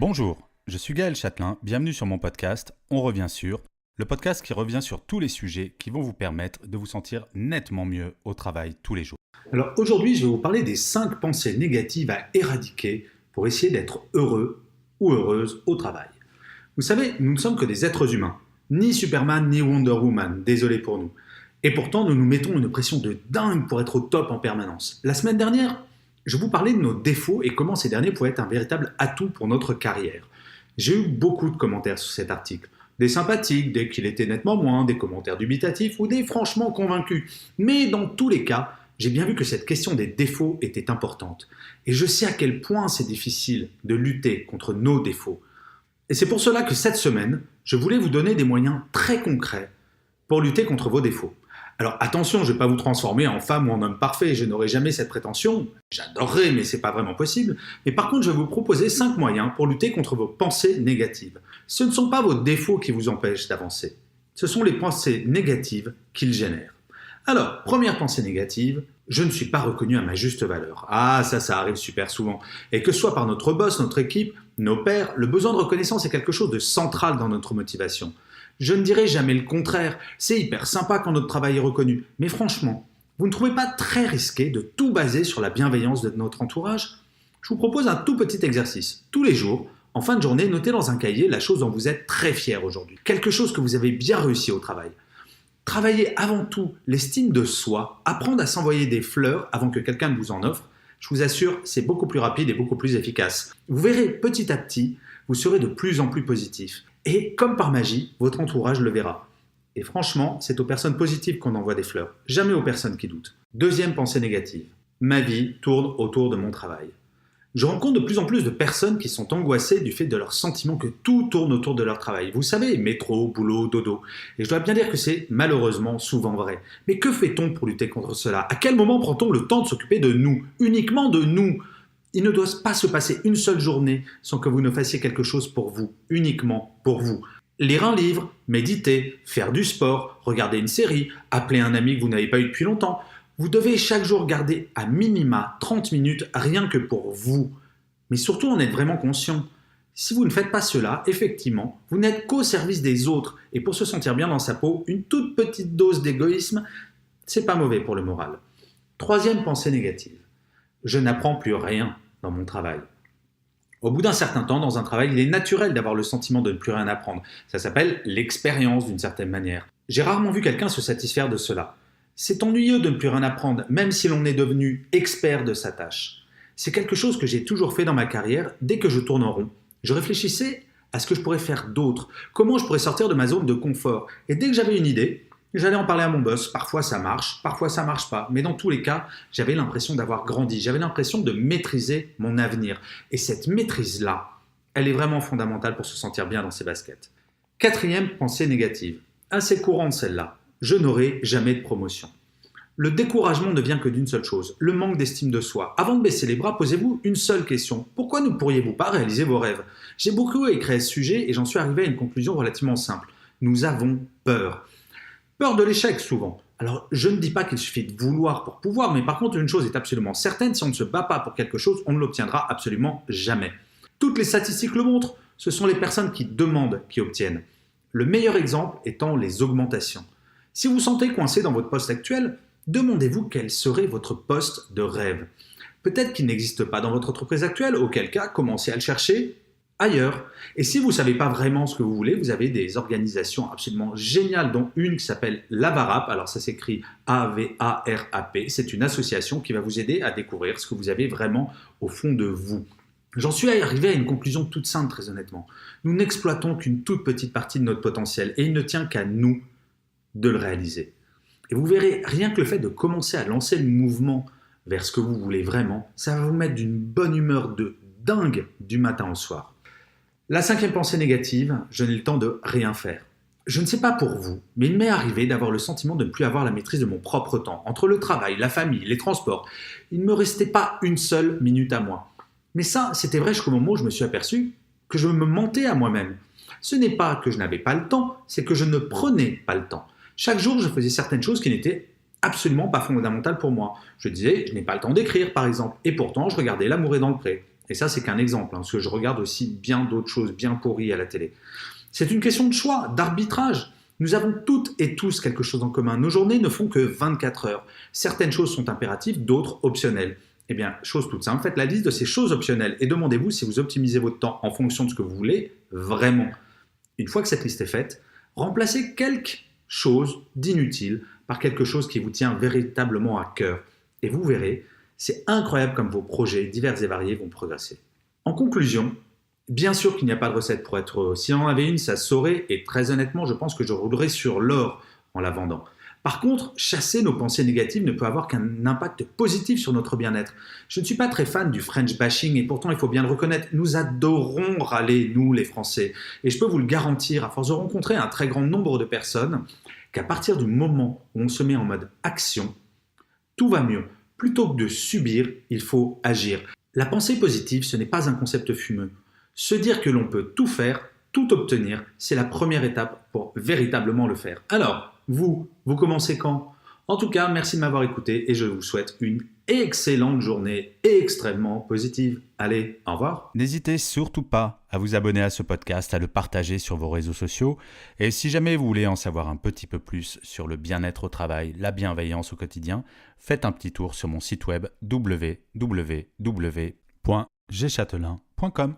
Bonjour, je suis Gaël Châtelain, bienvenue sur mon podcast On revient sur, le podcast qui revient sur tous les sujets qui vont vous permettre de vous sentir nettement mieux au travail tous les jours. Alors aujourd'hui, je vais vous parler des 5 pensées négatives à éradiquer pour essayer d'être heureux ou heureuse au travail. Vous savez, nous ne sommes que des êtres humains, ni Superman ni Wonder Woman, désolé pour nous. Et pourtant, nous nous mettons une pression de dingue pour être au top en permanence. La semaine dernière, je vous parlais de nos défauts et comment ces derniers pouvaient être un véritable atout pour notre carrière. J'ai eu beaucoup de commentaires sur cet article. Des sympathiques, des qu'il était nettement moins, des commentaires dubitatifs ou des franchement convaincus. Mais dans tous les cas, j'ai bien vu que cette question des défauts était importante. Et je sais à quel point c'est difficile de lutter contre nos défauts. Et c'est pour cela que cette semaine, je voulais vous donner des moyens très concrets pour lutter contre vos défauts. Alors attention, je ne vais pas vous transformer en femme ou en homme parfait, je n'aurai jamais cette prétention, j'adorerais mais ce n'est pas vraiment possible. Mais par contre, je vais vous proposer 5 moyens pour lutter contre vos pensées négatives. Ce ne sont pas vos défauts qui vous empêchent d'avancer, ce sont les pensées négatives qu'ils génèrent. Alors, première pensée négative, je ne suis pas reconnu à ma juste valeur. Ah, ça arrive super souvent. Et que ce soit par notre boss, notre équipe, nos pairs, le besoin de reconnaissance est quelque chose de central dans notre motivation. Je ne dirai jamais le contraire, c'est hyper sympa quand notre travail est reconnu. Mais franchement, vous ne trouvez pas très risqué de tout baser sur la bienveillance de notre entourage ? Je vous propose un tout petit exercice. Tous les jours, en fin de journée, notez dans un cahier la chose dont vous êtes très fier aujourd'hui. Quelque chose que vous avez bien réussi au travail. Travaillez avant tout l'estime de soi, apprendre à s'envoyer des fleurs avant que quelqu'un ne vous en offre. Je vous assure, c'est beaucoup plus rapide et beaucoup plus efficace. Vous verrez petit à petit, vous serez de plus en plus positif. Et comme par magie, votre entourage le verra. Et franchement, c'est aux personnes positives qu'on envoie des fleurs, jamais aux personnes qui doutent. Deuxième pensée négative. Ma vie tourne autour de mon travail. Je rencontre de plus en plus de personnes qui sont angoissées du fait de leur sentiment que tout tourne autour de leur travail. Vous savez, métro, boulot, dodo. Et je dois bien dire que c'est malheureusement souvent vrai. Mais que fait-on pour lutter contre cela ? À quel moment prend-on le temps de s'occuper de nous ? Uniquement de nous ? Il ne doit pas se passer une seule journée sans que vous ne fassiez quelque chose pour vous, uniquement pour vous. Lire un livre, méditer, faire du sport, regarder une série, appeler un ami que vous n'avez pas eu depuis longtemps. Vous devez chaque jour garder à minima 30 minutes rien que pour vous. Mais surtout en être vraiment conscient. Si vous ne faites pas cela, effectivement, vous n'êtes qu'au service des autres. Et pour se sentir bien dans sa peau, une toute petite dose d'égoïsme, c'est pas mauvais pour le moral. Troisième pensée négative. Je n'apprends plus rien dans mon travail. Au bout d'un certain temps, dans un travail, il est naturel d'avoir le sentiment de ne plus rien apprendre. Ça s'appelle l'expérience d'une certaine manière. J'ai rarement vu quelqu'un se satisfaire de cela. C'est ennuyeux de ne plus rien apprendre, même si l'on est devenu expert de sa tâche. C'est quelque chose que j'ai toujours fait dans ma carrière, dès que je tourne en rond. Je réfléchissais à ce que je pourrais faire d'autre, comment je pourrais sortir de ma zone de confort. Et dès que j'avais une idée, j'allais en parler à mon boss. Parfois ça marche pas. Mais dans tous les cas, j'avais l'impression d'avoir grandi. J'avais l'impression de maîtriser mon avenir. Et cette maîtrise-là, elle est vraiment fondamentale pour se sentir bien dans ses baskets. Quatrième pensée négative. Assez courante celle-là. Je n'aurai jamais de promotion. Le découragement ne vient que d'une seule chose, le manque d'estime de soi. Avant de baisser les bras, posez-vous une seule question. Pourquoi ne pourriez-vous pas réaliser vos rêves ? J'ai beaucoup écrit à ce sujet et j'en suis arrivé à une conclusion relativement simple. Nous avons peur. Peur de l'échec souvent. Alors je ne dis pas qu'il suffit de vouloir pour pouvoir, mais par contre une chose est absolument certaine, si on ne se bat pas pour quelque chose, on ne l'obtiendra absolument jamais. Toutes les statistiques le montrent, ce sont les personnes qui demandent qui obtiennent. Le meilleur exemple étant les augmentations. Si vous vous sentez coincé dans votre poste actuel, demandez-vous quel serait votre poste de rêve. Peut-être qu'il n'existe pas dans votre entreprise actuelle, auquel cas commencez à le chercher ailleurs. Et si vous ne savez pas vraiment ce que vous voulez, vous avez des organisations absolument géniales, dont une qui s'appelle l'Avarap. Alors ça s'écrit A-V-A-R-A-P. C'est une association qui va vous aider à découvrir ce que vous avez vraiment au fond de vous. J'en suis arrivé à une conclusion toute simple, très honnêtement. Nous n'exploitons qu'une toute petite partie de notre potentiel et il ne tient qu'à nous de le réaliser. Et vous verrez, rien que le fait de commencer à lancer le mouvement vers ce que vous voulez vraiment, ça va vous mettre d'une bonne humeur de dingue du matin au soir. La cinquième pensée négative, je n'ai le temps de rien faire. Je ne sais pas pour vous, mais il m'est arrivé d'avoir le sentiment de ne plus avoir la maîtrise de mon propre temps. Entre le travail, la famille, les transports, il ne me restait pas une seule minute à moi. Mais ça, c'était vrai jusqu'au moment où je me suis aperçu que je me mentais à moi-même. Ce n'est pas que je n'avais pas le temps, c'est que je ne prenais pas le temps. Chaque jour, je faisais certaines choses qui n'étaient absolument pas fondamentales pour moi. Je disais, je n'ai pas le temps d'écrire, par exemple. Et pourtant, je regardais L'amour est dans le pré. Et ça, c'est qu'un exemple, parce que je regarde aussi bien d'autres choses bien pourries à la télé. C'est une question de choix, d'arbitrage. Nous avons toutes et tous quelque chose en commun. Nos journées ne font que 24 heures. Certaines choses sont impératives, d'autres optionnelles. Eh bien, chose toute simple, faites la liste de ces choses optionnelles et demandez-vous si vous optimisez votre temps en fonction de ce que vous voulez vraiment. Une fois que cette liste est faite, remplacez quelque chose d'inutile par quelque chose qui vous tient véritablement à cœur. Et vous verrez, c'est incroyable comme vos projets divers et variés vont progresser. En conclusion, bien sûr qu'il n'y a pas de recette pour être heureux. Si on en avait une, ça saurait, et très honnêtement, je pense que je roulerais sur l'or en la vendant. Par contre, chasser nos pensées négatives ne peut avoir qu'un impact positif sur notre bien-être. Je ne suis pas très fan du French bashing et pourtant il faut bien le reconnaître, nous adorons râler, nous les Français. Et je peux vous le garantir, à force de rencontrer un très grand nombre de personnes, qu'à partir du moment où on se met en mode action, tout va mieux. Plutôt que de subir, il faut agir. La pensée positive, ce n'est pas un concept fumeux. Se dire que l'on peut tout faire, tout obtenir, c'est la première étape pour véritablement le faire. Alors, vous commencez quand ? En tout cas, merci de m'avoir écouté et je vous souhaite une excellente journée extrêmement positive. Allez, au revoir. N'hésitez surtout pas à vous abonner à ce podcast, à le partager sur vos réseaux sociaux. Et si jamais vous voulez en savoir un petit peu plus sur le bien-être au travail, la bienveillance au quotidien, faites un petit tour sur mon site web www.gchatelain.com.